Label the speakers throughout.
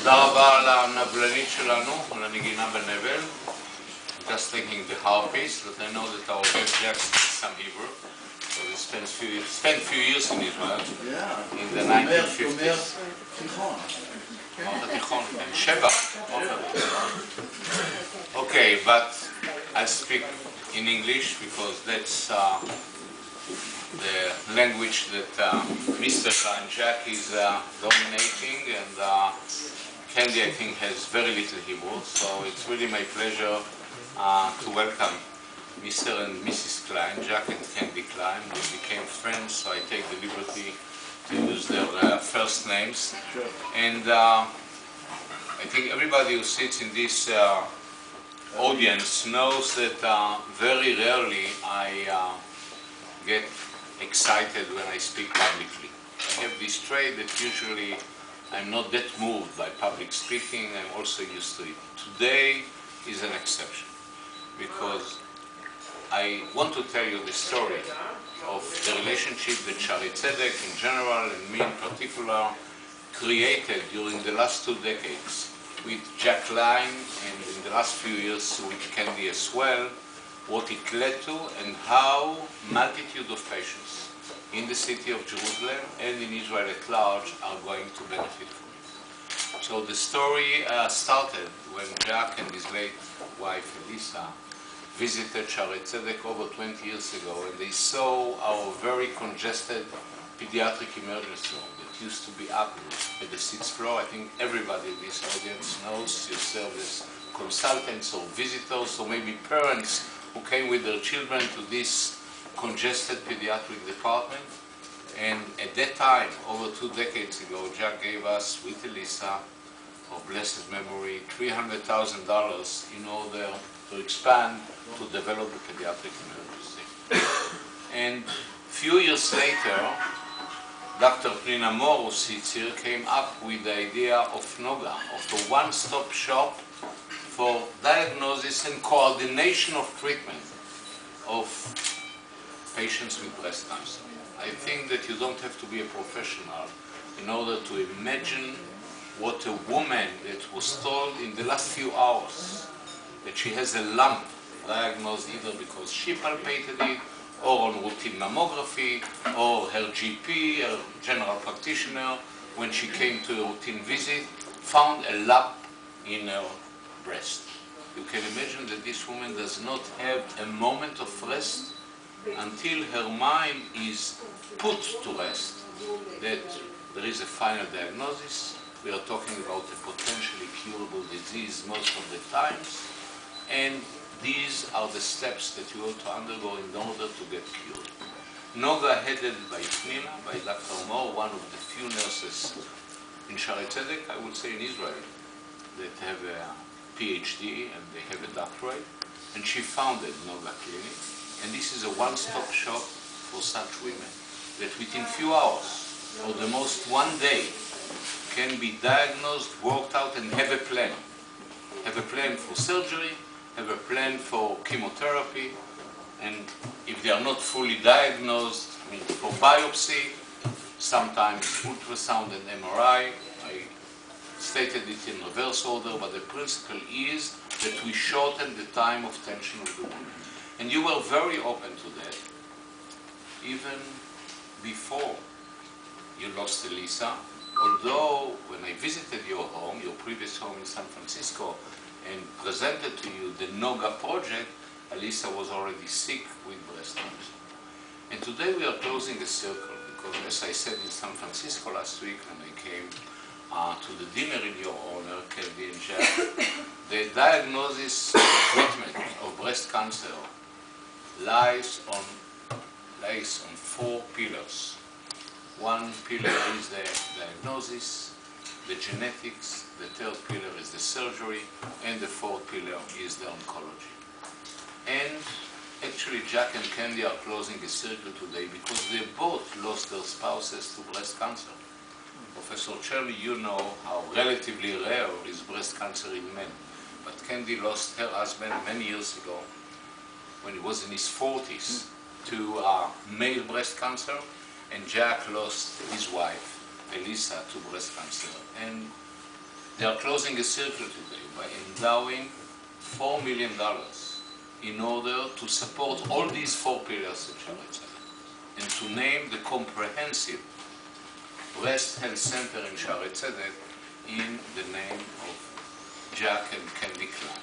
Speaker 1: תודה רבה לנבלנית שלנו, לנגינה בנבל. Just taking the harpies, but I know that our guest Jack speaks some Hebrew. So he spent few years in Israel. Yeah. In the 1950s. Okay, but I speak in English because that's the language that Mr. Klein Jack is dominating, and Candee, I think, has very little Hebrew, so it's really my pleasure to welcome Mr. and Mrs. Klein, Jack and Candee Klein. We became friends, so I take the liberty to use their first names. Sure. And I think everybody who sits in this audience knows that very rarely I get excited when I speak publicly. I have this trait that usually I'm not that moved by public speaking. I'm also used to it. Today is an exception, because I want to tell you the story of the relationship that Shaare Zedek in general and me in particular created during the last 2 decades with Jack Klein, and in the last few years with Candee as well, what it led to and how multitude of patients in the city of Jerusalem and in Israel at large are going to benefit from it. So the story started when Jack and his late wife Elisa visited Shaare Zedek over 20 years ago, and they saw our very congested pediatric emergency room that used to be up at the 6th floor. I think everybody in this audience knows you serve as consultants or visitors or maybe parents who came with their children to this congested pediatric department. And at that time, over 2 decades ago, Jack gave us, with Elisa, of blessed memory, $300,000 in order to expand, to develop the pediatric emergency. And a few years later, Dr. Pnina Moore, who sits here, came up with the idea of NOGA, of the one-stop shop for diagnosis and coordination of treatment of patients with breast cancer. I think that you don't have to be a professional in order to imagine what a woman that was told in the last few hours that she has a lump diagnosed either because she palpated it or on routine mammography, or her GP, her general practitioner, when she came to a routine visit, found a lump in her breast. You can imagine that this woman does not have a moment of rest until her mind is put to rest, that there is a final diagnosis. We are talking about a potentially curable disease most of the times, and these are the steps that you have to undergo in order to get cured. NOGA, headed by Pnina, by Dr. Moore, one of the few nurses in Shaare Zedek, I would say in Israel, that have a PhD and they have a doctorate, and she founded NOGA Clinic. And this is a one-stop shop for such women that within few hours, or the most 1 day, can be diagnosed, worked out, and have a plan. Have a plan for surgery, have a plan for chemotherapy, and if they are not fully diagnosed, I mean, for biopsy, sometimes ultrasound and MRI. I stated it in reverse order, but the principle is that we shorten the time of tension with the woman. And you were very open to that, even before you lost Elisa, although when I visited your home, your previous home in San Francisco, and presented to you the NOGA project, Elisa was already sick with breast cancer. And today we are closing a circle, because as I said in San Francisco last week when I came to the dinner in your honor, Candee and Jack, the diagnosis and treatment of breast cancer lies on 4 pillars. One pillar is the diagnosis, the genetics, the third pillar is the surgery, and the fourth pillar is the oncology. And actually Jack and Candee are closing a circle today because they both lost their spouses to breast cancer. Professor Cherry, you know how relatively rare is breast cancer in men. But Candee lost her husband many years ago, when he was in his 40s, to male breast cancer, and Jack lost his wife, Elisa, to breast cancer. And They are closing a circle today by endowing $4 million in order to support all these 4 pillars at Shaare Zedek and to name the comprehensive breast health center in Shaare Zedek in the name of Jack and Candee Klein.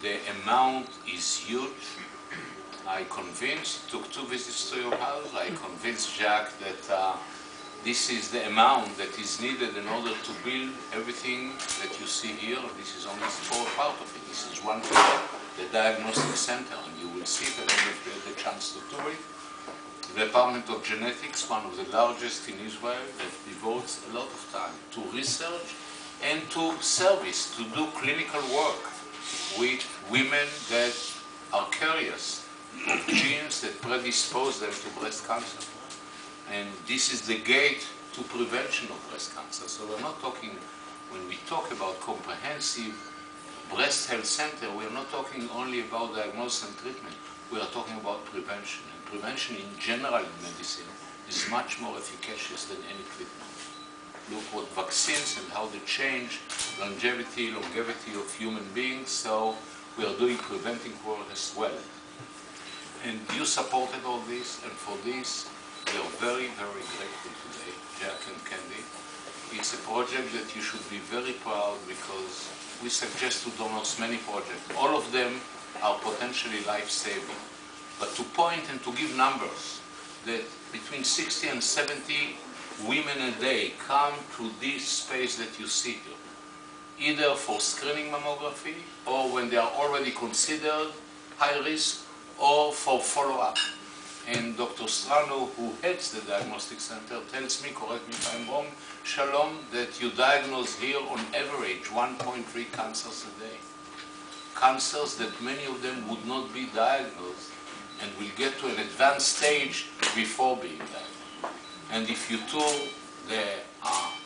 Speaker 1: The amount is huge. I took 2 visits to your house. I convinced Jack that this is the amount that is needed in order to build everything that you see here. This is only a small part of it. This is one part, the diagnostic center, and you will see that if you have the chance to tour it. The Department of Genetics, one of the largest in Israel, that devotes a lot of time to research and to service, to do clinical work with women that are carriers of genes that predispose them to breast cancer. And this is the gate to prevention of breast cancer. So we're not talking, when we talk about comprehensive breast health center, we're not talking only about diagnosis and treatment. We are talking about prevention. And prevention in general in medicine is much more efficacious than any treatment. Look what vaccines and how they change longevity of human beings. So we are doing preventing work as well. And you supported all this, and for this, we are very, very grateful today, Jack and Candee. It's a project that you should be very proud because we suggest to donors many projects. All of them are potentially life-saving. But to point and to give numbers that between 60 and 70 women a day come to this space that you see here, either for screening mammography or when they are already considered high risk or for follow-up. And Dr. Strano, who heads the diagnostic center, tells me, correct me if I'm wrong, Shalom, that you diagnose here on average 1.3 cancers a day. Cancers that many of them would not be diagnosed and will get to an advanced stage before being diagnosed. And if you tour the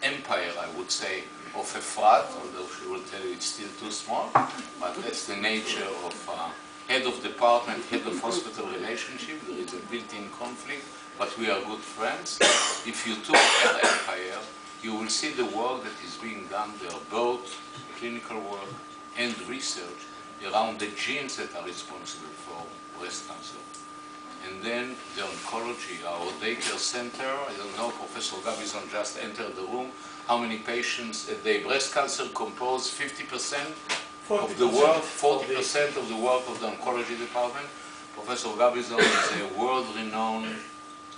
Speaker 1: empire, I would say, of Efrat, although she will tell you it's still too small, but that's the nature of head of department, head of hospital relationship. There is a built-in conflict, but we are good friends. If you tour her empire, you will see the work that is being done there, both clinical work and research around the genes that are responsible for breast cancer. And then the oncology, our daycare center, I don't know, Professor Gabizon just entered the room. How many patients a day? Breast cancer composes 50% of the work, 40% of the work of the oncology department. Professor Gabizon is a world-renowned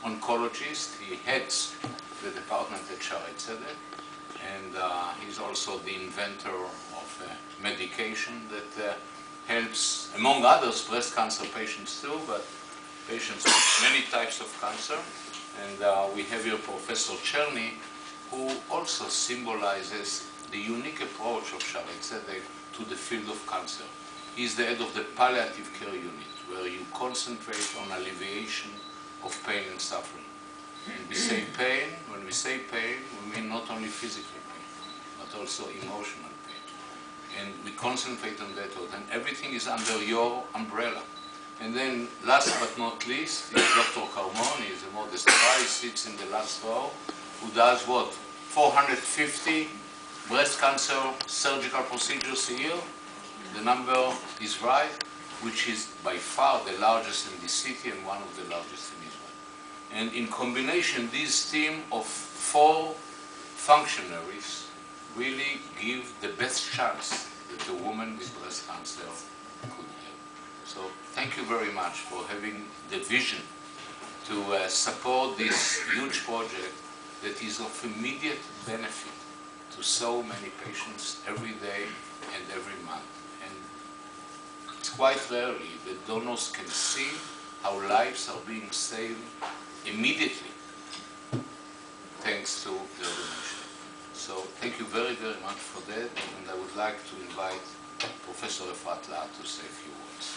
Speaker 1: oncologist. He heads the department at Shaare Zedek, and he's also the inventor of a medication that helps, among others, breast cancer patients too, but patients with many types of cancer. And we have here Professor Cherny, who also symbolizes the unique approach of Shaare Zedek to the field of cancer. He's the head of the palliative care unit, where you concentrate on alleviation of pain and suffering. And we say pain, when we say pain, we mean not only physical pain, but also emotional pain. And we concentrate on that, and everything is under your umbrella. And then, last but not least, is Dr. Carmon. He's a modest guy, he sits in the last row, who does what? 450 breast cancer surgical procedures a year. The number is right, which is by far the largest in this city and one of the largest in Israel. And in combination, this team of 4 functionaries really give the best chance that a woman with breast cancer could have. So thank you very much for having the vision to support this huge project that is of immediate benefit to so many patients every day and every month. And it's quite rarely that donors can see how lives are being saved immediately thanks to their donation. So thank you very, very much for that, and I would like to invite Professor Efrat Lahat to say a few words.